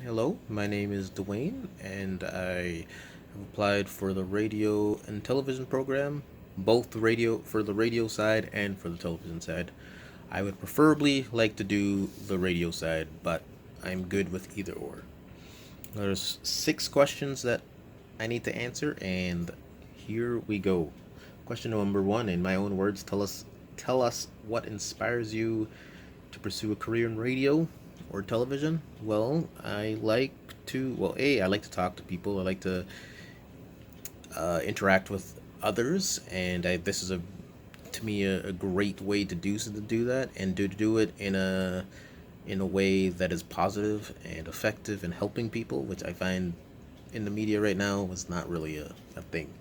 Hello, my name is Dwayne, and I have applied for the radio and television program, both the radio side and for the television side. I would preferably like to do the radio side, but I'm good with either or. There's six questions that I need to answer, and here we go. Question number one, in my own words, tell us what inspires you to pursue a career in radio or television. Well, I like to talk to people. I like to interact with others, and this is to me a great way to do that and to do it in a way that is positive and effective in helping people, which I find in the media right now is not really a thing.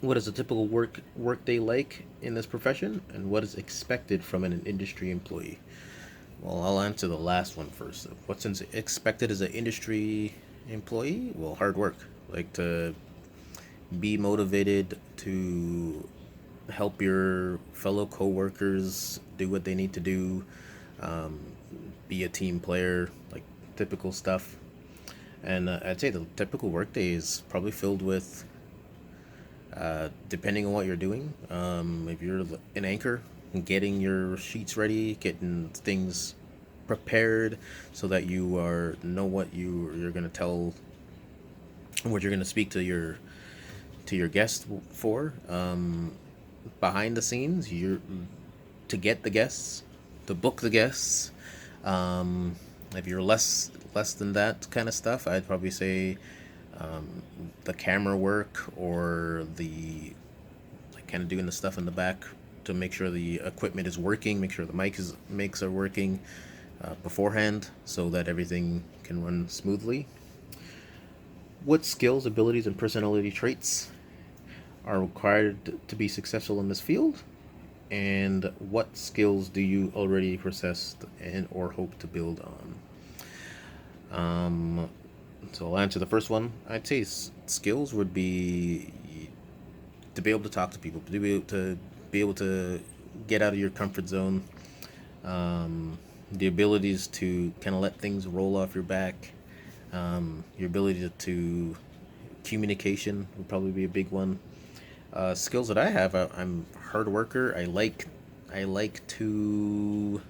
What is a typical work day like in this profession, and what is expected from an industry employee? Well, I'll answer the last one first. What's expected as an industry employee? Well, hard work. Like to be motivated to help your fellow coworkers do what they need to do, um, be a team player, like typical stuff. And I'd say the typical workday is probably filled with, depending on what you're doing, if you're an anchor, getting your sheets ready, getting things prepared so that you are know what you're gonna tell, what you're gonna speak to your guest for. Behind the scenes, you're to get the guests, to book the guests. Um, if you're less than that kind of stuff, I'd probably say the camera work or the like kind of doing the stuff in the back to make sure the equipment is working, make sure the mics are working beforehand, so that everything can run smoothly. What skills, abilities, and personality traits are required to be successful in this field? And what skills do you already possess and or hope to build on? So I'll answer the first one. I'd say skills would be to be able to talk to people, be able to get out of your comfort zone, the abilities to kind of let things roll off your back, your ability to communication would probably be a big one. Skills that I have, I'm a hard worker. I like to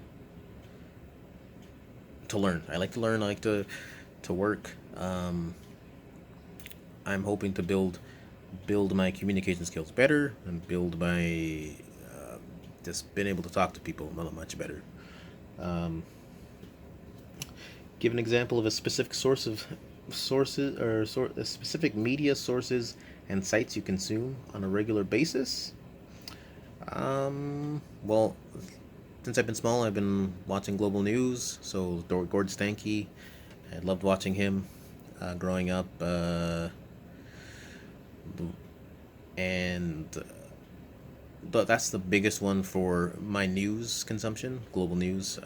learn. I like to learn. I like to work. I'm hoping to build my communication skills better and build my just being able to talk to people much better. Um, Give an example of a specific a specific media sources and sites you consume on a regular basis. Well, since I've been small, I've been watching global news. So Gord Stanky, I loved watching him growing up, and but that's the biggest one for my news consumption, global news.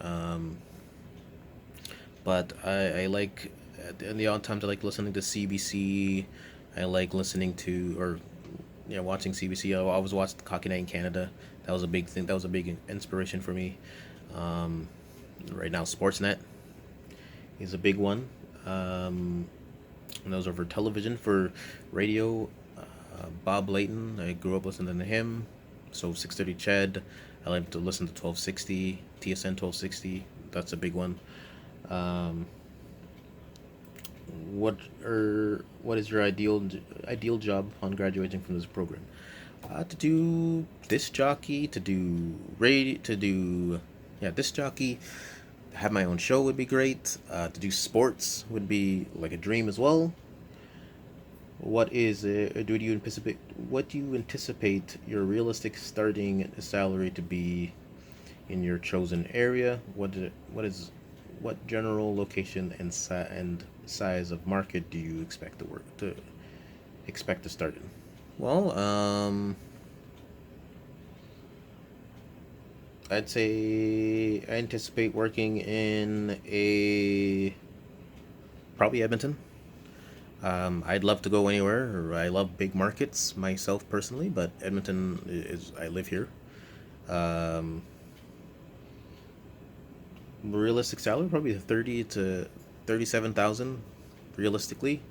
But I like in the odd times I like listening to CBC. I like listening to or watching CBC. I always watched Hockey Night in Canada. That was a big thing. That was a big inspiration for me. Um, right now, Sportsnet is a big one. And those are for television. For radio, Bob Layton. I grew up listening to him. So 6:30 Ched. I like to listen to 1260 TSN 1260. That's a big one. Um, what is your ideal job on graduating from this program? To do disc jockey, to do disc jockey. Have my own show would be great. To do sports would be like a dream as well. What do you anticipate your realistic starting salary to be in your chosen area? What general location and size of market do you expect to start in? Well, I'd say I anticipate working in a probably Edmonton. I'd love to go anywhere. I love big markets myself personally, but Edmonton is I live here. Um, Realistic salary probably 30 to 37,000 realistically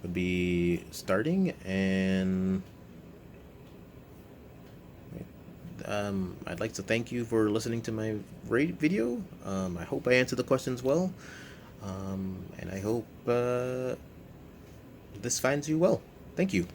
would be starting. And I'd like to thank you for listening to my video. I hope I answered the questions well, and I hope this finds you well. Thank you.